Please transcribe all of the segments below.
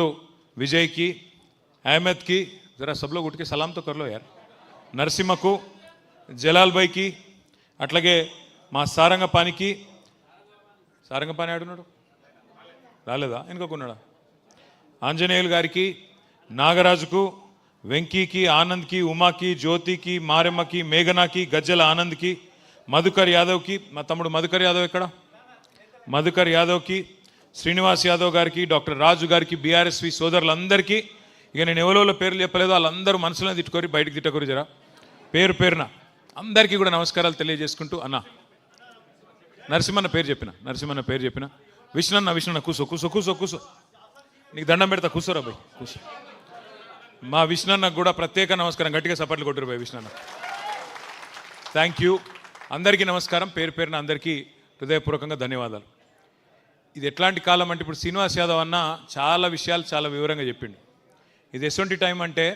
विजय की, अहमद की, जरा सब लोग उठ के सलाम तो कर लो यार, नरसिम्ह को, जलाल भाई की, अट्लागे మా సారంగపానికి సారంగపాని ఆడున్నాడు రాలేదా ఎనుకోకున్నాడా ఆంజనేయులు గారికి నాగరాజుకు వెంకీకి ఆనంద్కి ఉమాకి జ్యోతికి మారెమ్మకి మేఘనాకి గజ్జల ఆనంద్కి మధుకర్ యాదవ్కి మా తమ్ముడు మధుకర్ యాదవ్ ఎక్కడ మధుకర్ యాదవ్కి శ్రీనివాస్ యాదవ్ గారికి డాక్టర్ రాజు గారికి బీఆర్ఎస్వి సోదరులందరికీ ఇక నేను ఎవరో పేర్లు చెప్పలేదు వాళ్ళందరూ మనసులో తిట్టుకోరి బయటకు తిట్టకోరి జరా పేరు పేరున అందరికీ కూడా నమస్కారాలు తెలియజేసుకుంటూ అన్న నరసింహన్న పేరు చెప్పిన విష్ణన్న కూసో కూసో కూసో కూసో నీకు దండం పెడతా కూసోరా భయ్ కూసో మా విష్ణన్నకు కూడా ప్రత్యేక నమస్కారం గట్టిగా సపట్లు కొట్టురు భయ్ విష్ణన్న థ్యాంక్ యూ అందరికీ నమస్కారం పేరు పేరున అందరికీ హృదయపూర్వకంగా ధన్యవాదాలు ఇది ఎట్లాంటి కాలం అంటే ఇప్పుడు శ్రీనివాస్ యాదవ్ అన్న చాలా విషయాలు చాలా వివరంగా చెప్పిండు ఇది ఎటువంటి టైం అంటే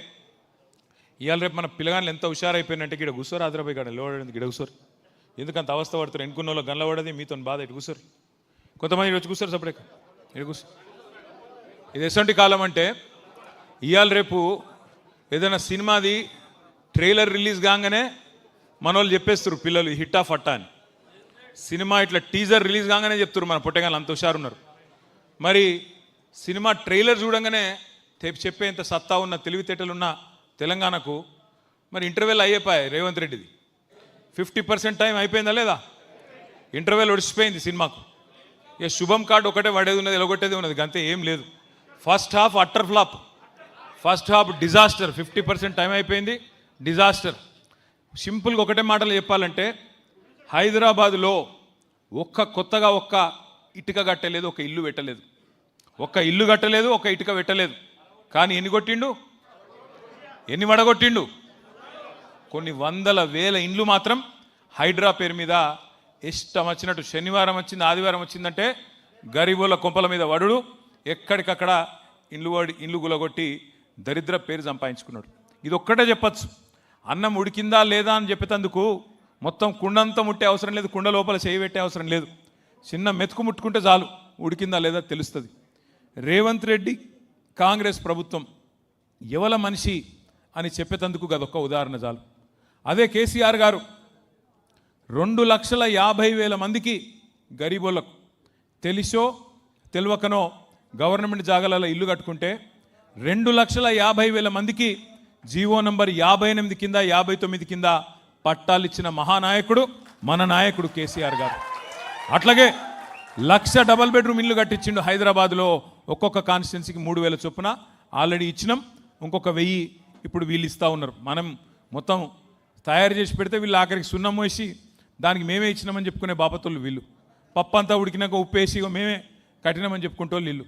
ఇవాళ రేపు మన పిల్లగాళ్ళు ఎంత హుషారైపోయినంటే గిడ కూర్చోరు ఆదరపోయి కాడ లేవడండి గిడ కూర్చోరు ఎందుకంత అవస్థ పడుతారు ఎన్నుకున్న వాళ్ళు గల్ల పడది మీతో బాధ ఇటు కూర్చోరు కొంతమంది వచ్చి కూర్చోరు సపరేక ఇటు కూర్చో ఇది ఎటువంటి కాలం అంటే ఇవాళ రేపు ఏదైనా సినిమాది ట్రైలర్ రిలీజ్ కాగానే మన వాళ్ళు చెప్పేస్తారు పిల్లలు హిట్ ఆఫ్ అట్టా అని సినిమా ఇట్లా టీజర్ రిలీజ్ కాగానే చెప్తారు మన పొట్టగాళ్ళు అంత హుషారున్నారు మరి సినిమా ట్రైలర్ చూడంగానే చెప్పేంత సత్తా ఉన్న తెలివితేటలున్న తెలంగాణకు మరి ఇంటర్వెల్ అయిపోయాయి రేవంత్ రెడ్డిది 50% టైం అయిపోయిందా లేదా ఇంటర్వెల్ ఒడిచిపోయింది సినిమాకు ఇక శుభం కార్డు ఒకటే పడేది ఉన్నది ఎలగొట్టేది ఉన్నది అంతే ఏం లేదు first half utter flop first half disaster 50% time అయిపోయింది డిజాస్టర్ సింపుల్గా ఒకటే మాటలు చెప్పాలంటే హైదరాబాదులో కొత్తగా ఒక్క ఇటుక కట్టలేదు ఒక ఇల్లు పెట్టలేదు ఒక్క ఇల్లు కట్టలేదు ఒక ఇటుక పెట్టలేదు కానీ ఎన్ని కొట్టిండు ఎన్ని వడగొట్టిండు కొన్ని వందల వేల ఇండ్లు మాత్రం హైడ్రా పేరు మీద ఇష్టం వచ్చినట్టు శనివారం వచ్చింది ఆదివారం వచ్చిందంటే గరీబుల కొంపల మీద వడుడు ఎక్కడికక్కడ ఇండ్లు గులగొట్టి దరిద్ర పేరు సంపాదించుకున్నాడు ఇది ఒక్కటే చెప్పచ్చు అన్నం ఉడికిందా లేదా అని చెప్పేందుకు మొత్తం కుండంతా ముట్టే అవసరం లేదు కుండ లోపల చేయి పెట్టే అవసరం లేదు చిన్న మెతుకు ముట్టుకుంటే చాలు ఉడికిందా లేదా తెలుస్తుంది రేవంత్ రెడ్డి కాంగ్రెస్ ప్రభుత్వం ఎవల మనిషి అని చెప్పేందుకు అదొక్క ఉదాహరణ చాలు అదే కేసీఆర్ గారు 2,50,000 మందికి గరీబోళ్ళకు తెలిసో తెలియకనో గవర్నమెంట్ జాగాలలో ఇల్లు కట్టుకుంటే 2,50,000 మందికి జీవో నంబర్ 58 కింద 59 కింద పట్టాలు ఇచ్చిన మహానాయకుడు మన నాయకుడు కేసీఆర్ గారు అట్లాగే 1,00,000 డబల్ బెడ్రూమ్ ఇల్లు కట్టించిండు హైదరాబాద్లో ఒక్కొక్క కాన్స్టిట్యున్సీకి 3,000 చొప్పున ఆల్రెడీ ఇచ్చినాం ఇంకొక 1,000 ఇప్పుడు వీళ్ళు ఇస్తూ ఉన్నారు మనం మొత్తం తయారు చేసి పెడితే వీళ్ళు ఆఖరికి సున్నం వేసి దానికి మేమే ఇచ్చినామని చెప్పుకునే బాపతోళ్ళు వీళ్ళు పప్పు అంతా ఉడికినాక ఉప్పేసి మేమే కట్టినామని చెప్పుకుంటూ వీళ్ళు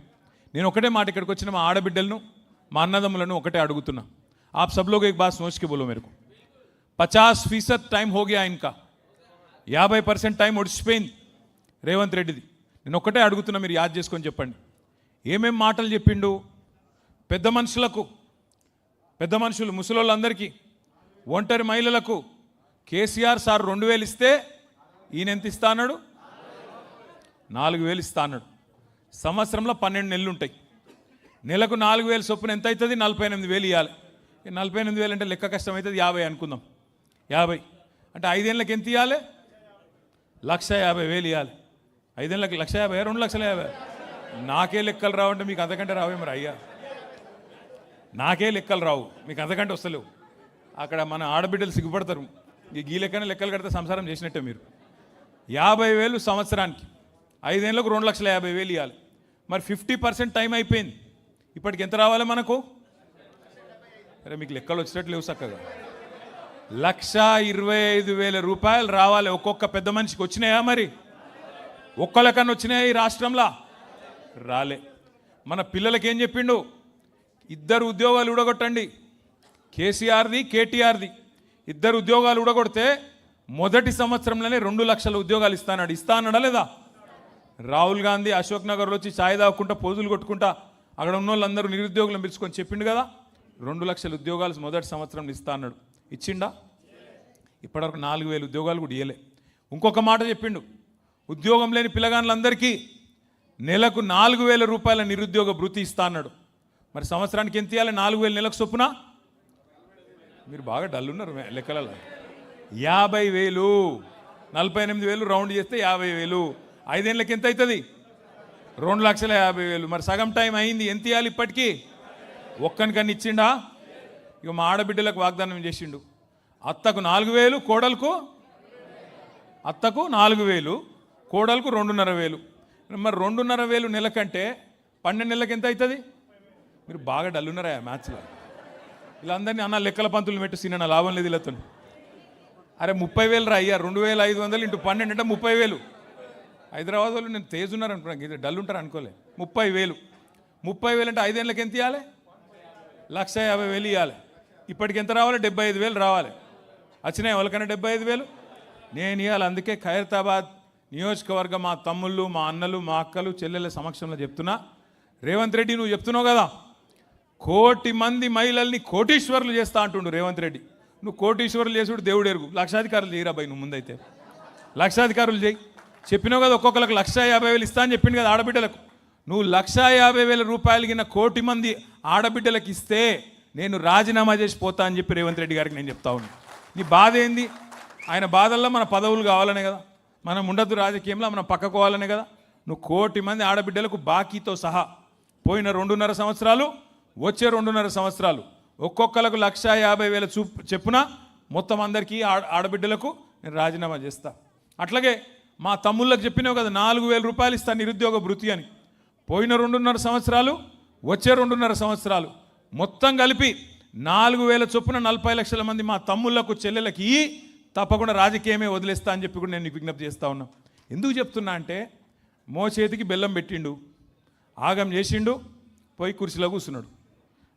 నేను ఒకటే మాట ఇక్కడికి వచ్చిన మా ఆడబిడ్డలను మా అన్నదమ్ములను ఒకటే అడుగుతున్నా आप सब लोग एक बात सोच के बोलो मेरे को 50% टाइम हो गया इनका 50% టైం ఒడిచిపోయింది రేవంత్ రెడ్డిది నేను ఒకటే అడుగుతున్నా మీరు యాద్ చేసుకొని చెప్పండి ఏమేం మాటలు చెప్పిండు పెద్ద మనుషులు ముసలోళ్ళందరికీ ఒంటరి మహిళలకు కేసీఆర్ సార్ 2,000 ఇస్తే ఈయన ఎంత ఇస్తా అన్నాడు 4,000 ఇస్తా అన్నాడు సంవత్సరంలో 12 నెలలు ఉంటాయి నెలకు 4,000 చొప్పున ఎంత అవుతుంది 48,000 ఇవ్వాలి 48,000 అంటే లెక్క కష్టం అవుతుంది 50 అనుకుందాం 50 అంటే 5 ఏళ్ళకి ఎంత ఇవ్వాలి 1,50,000 ఇవ్వాలి 5 ఏళ్ళకి 1,50,000 2,50,000 నాకే లెక్కలు రావంటే మీకు అంతకంటే రావే మరి అయ్యా నాకే లెక్కలు రావు మీకు అంతకంటే వస్తలేవు అక్కడ మన ఆడబిడ్డలు సిగ్గుపడతారు ఈ లెక్కనే లెక్కలు కడితే సంసారం చేసినట్టే మీరు 50,000 సంవత్సరానికి 5 ఏళ్ళకు 2,50,000 ఇవ్వాలి మరి 50% టైం అయిపోయింది ఇప్పటికి ఎంత రావాలి మనకు అరే మీకు లెక్కలు వచ్చేటట్లు లేవు చక్కగా 1,25,000 రూపాయలు రావాలి ఒక్కొక్క పెద్ద మనిషికి వచ్చినాయా మరి ఒక్కళ్ళకన్నా వచ్చినాయా ఈ రాష్ట్రంలో రాలే మన పిల్లలకి ఏం చెప్పిండు 2 ఉద్యోగాలు ఊడగొట్టండి కేసీఆర్ది కేటీఆర్ది 2 ఉద్యోగాలు ఊడగొడితే మొదటి సంవత్సరంలోనే 2 లక్షల ఉద్యోగాలు ఇస్తానడా లేదా రాహుల్ గాంధీ అశోక్ నగర్లో వచ్చి ఛాయ్ తాగుకుంటా పోజులు కొట్టుకుంటా అక్కడ ఉన్న వాళ్ళందరూ నిరుద్యోగులను పిలుచుకొని చెప్పిండు కదా 2 లక్షల ఉద్యోగాలు మొదటి సంవత్సరం ఇస్తా అన్నాడు ఇచ్చిండా ఇప్పటివరకు 4,000 ఉద్యోగాలు కూడా ఇవ్వలే ఇంకొక మాట చెప్పిండు ఉద్యోగం లేని పిల్లగాళ్ళందరికీ నెలకు 4,000 రూపాయల నిరుద్యోగ భృతి ఇస్తా అన్నాడు మరి సంవత్సరానికి ఎంత ఇవ్వాలి? 4,000 నెలకు చొప్పున. మీరు బాగా డల్ ఉన్నారు లెక్కలలో. 50,000, 48,000 రౌండ్ చేస్తే 50,000. 5 ఏళ్ళకి ఎంత అవుతుంది? 2,50,000. మరి సగం టైం అయింది, ఎంత ఇవ్వాలి ఇప్పటికీ? ఒక్కనికన్నా ఇచ్చిండా? ఇక మా ఆడబిడ్డలకు వాగ్దానం చేసిండు, అత్తకు 4,000, కోడలకు 4,000, కోడలకు 2,500. మరి 2,500 నెలకంటే 12 నెలలకు ఎంత అవుతుంది? మీరు బాగా డల్లున్నారా మ్యాథ్స్లో? వీళ్ళందరినీ అన్న లెక్కల పంతులు పెట్టి సిన్న లాభం లేదు వీళ్ళతో. అరే 30,000 రా అయ్యా, 2,500 ఇంటూ 12 అంటే 30,000. హైదరాబాద్ వాళ్ళు నేను తేజ్ ఉన్నారు అనుకున్నాను, ఇది డల్ ఉంటారు అనుకోలే. 30,000 అంటే 5 ఏళ్ళకి ఎంత ఇవ్వాలి? 1,50,000 ఇవ్వాలి. ఇప్పటికి ఎంత రావాలి? 75,000 రావాలి. వచ్చినాయి వాళ్ళకన్నా 75,000? నేను ఇవ్వాలి. అందుకే ఖైరతాబాద్ నియోజకవర్గం మా తమ్ముళ్ళు, మా అన్నలు, మా అక్కలు, చెల్లెళ్ళ సమక్షంలో చెప్తున్నా, రేవంత్ రెడ్డి నువ్వు చెప్తున్నావు కదా 1,00,00,000 మంది మహిళల్ని కోటీశ్వరులు చేస్తా అంటుండు రేవంత్ రెడ్డి. నువ్వు కోటీశ్వరులు చేసుడు దేవుడు ఎరుగు. లక్షాధికారులు చేయరా భయ్, నువ్వు ముందైతే లక్షాధికారులు చేయి. చెప్పినావు కదా ఒక్కొక్కరికి 1,50,000 ఇస్తా అని చెప్పింది కదా ఆడబిడ్డలకు. నువ్వు 1,50,000 రూపాయలు కింద 1,00,00,000 మంది ఆడబిడ్డలకు ఇస్తే నేను రాజీనామా చేసి పోతా అని చెప్పి రేవంత్ రెడ్డి గారికి నేను చెప్తా ఉన్నాను. నీ బాధ ఏంది? ఆయన బాధల్లో మన పదవులు కావాలనే కదా, మనం ఉండద్దు రాజకీయంలో, మనం పక్కకోవాలనే కదా. నువ్వు 1,00,00,000 మంది ఆడబిడ్డలకు బాకీతో సహా పోయిన 2.5 సంవత్సరాలు, వచ్చే 2.5 సంవత్సరాలు ఒక్కొక్కలకు 1,50,000 చెప్పున మొత్తం అందరికీ ఆడబిడ్డలకు నేను రాజీనామా చేస్తా. అట్లాగే మా తమ్ముళ్ళకి చెప్పినావు కదా 4,000 రూపాయలు ఇస్తాను నిరుద్యోగ భృతి అని. పోయిన 2.5 సంవత్సరాలు, వచ్చే 2.5 సంవత్సరాలు మొత్తం కలిపి 4,000 చొప్పున 40 లక్షల మంది మా తమ్ముళ్లకు, చెల్లెలకి తప్పకుండా రాజకీయమే వదిలేస్తా అని చెప్పి కూడా నేను నీకు విజ్ఞప్తి చేస్తా ఉన్నా. ఎందుకు చెప్తున్నా అంటే, మోచేతికి బెల్లం పెట్టిండు, ఆగం చేసిండు, పోయి కుర్చీలో కూర్చున్నాడు.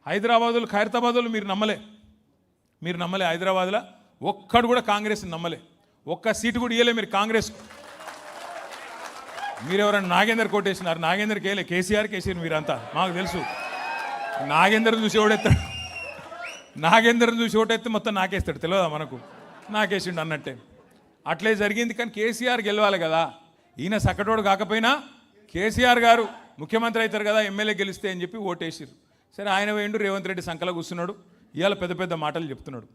హైదరాబాదులు, ఖైరతాబాదులు మీరు నమ్మలే. హైదరాబాద్లో ఒక్కడు కూడా కాంగ్రెస్ని నమ్మలే. ఒక్క సీటు కూడా ఇవ్వలే మీరు కాంగ్రెస్. మీరు ఎవరైనా నాగేందర్ కోటేసినారు? నాగేందర్కి వేయలే, కేసీఆర్కి వేసారు మీరంతా, మాకు తెలుసు. నాగేందర్ని చూసి ఓడెత్తాడు, నాగేందర్ని చూసి ఓటెత్తే మొత్తం నాకేస్తాడు, తెలియదా మనకు? నాకేసిండు అన్నట్టే. అట్లే జరిగింది. కానీ కేసీఆర్ గెలవాలి కదా, ఈయన సక్కటోడు కాకపోయినా కేసీఆర్ గారు ముఖ్యమంత్రి అవుతారు కదా ఎమ్మెల్యే గెలిస్తే అని చెప్పి ఓటేసిరు. సరే ఆయన వేయండు, రేవంత్ రెడ్డి సంకల కూర్చున్నాడు, ఇవాళ పెద్ద పెద్ద మాటలు చెప్తున్నాడు.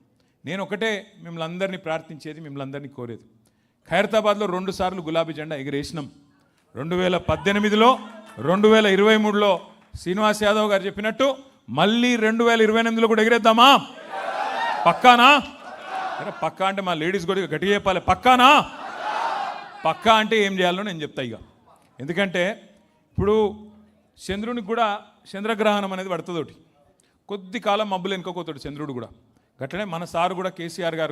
నేను ఒకటే మిమ్మల్ని అందరినీ ప్రార్థించేది, మిమ్మల్ని అందరినీ కోరేది, ఖైరతాబాద్లో 2 సార్లు గులాబీ జెండా ఎగిరేసినాం. 2018లో, 2023లో శ్రీనివాస్ యాదవ్ గారు చెప్పినట్టు మళ్ళీ 2028లో కూడా ఎగిరేద్దామా? పక్కానా? పక్కా అంటే మా లేడీస్ కూడా గట్టిగా చెప్పాలి. పక్కానా? పక్కా అంటే ఏం చేయాలో నేను చెప్తా ఇక. ఎందుకంటే ఇప్పుడు చంద్రునికి కూడా చంద్రగ్రహణం అనేది పడుతుంది. కొద్ది కాలం మబ్బులు వెనుకపోతాడు చంద్రుడు కూడా. గట్లనే మన సారు కూడా కేసీఆర్ గారు కూడా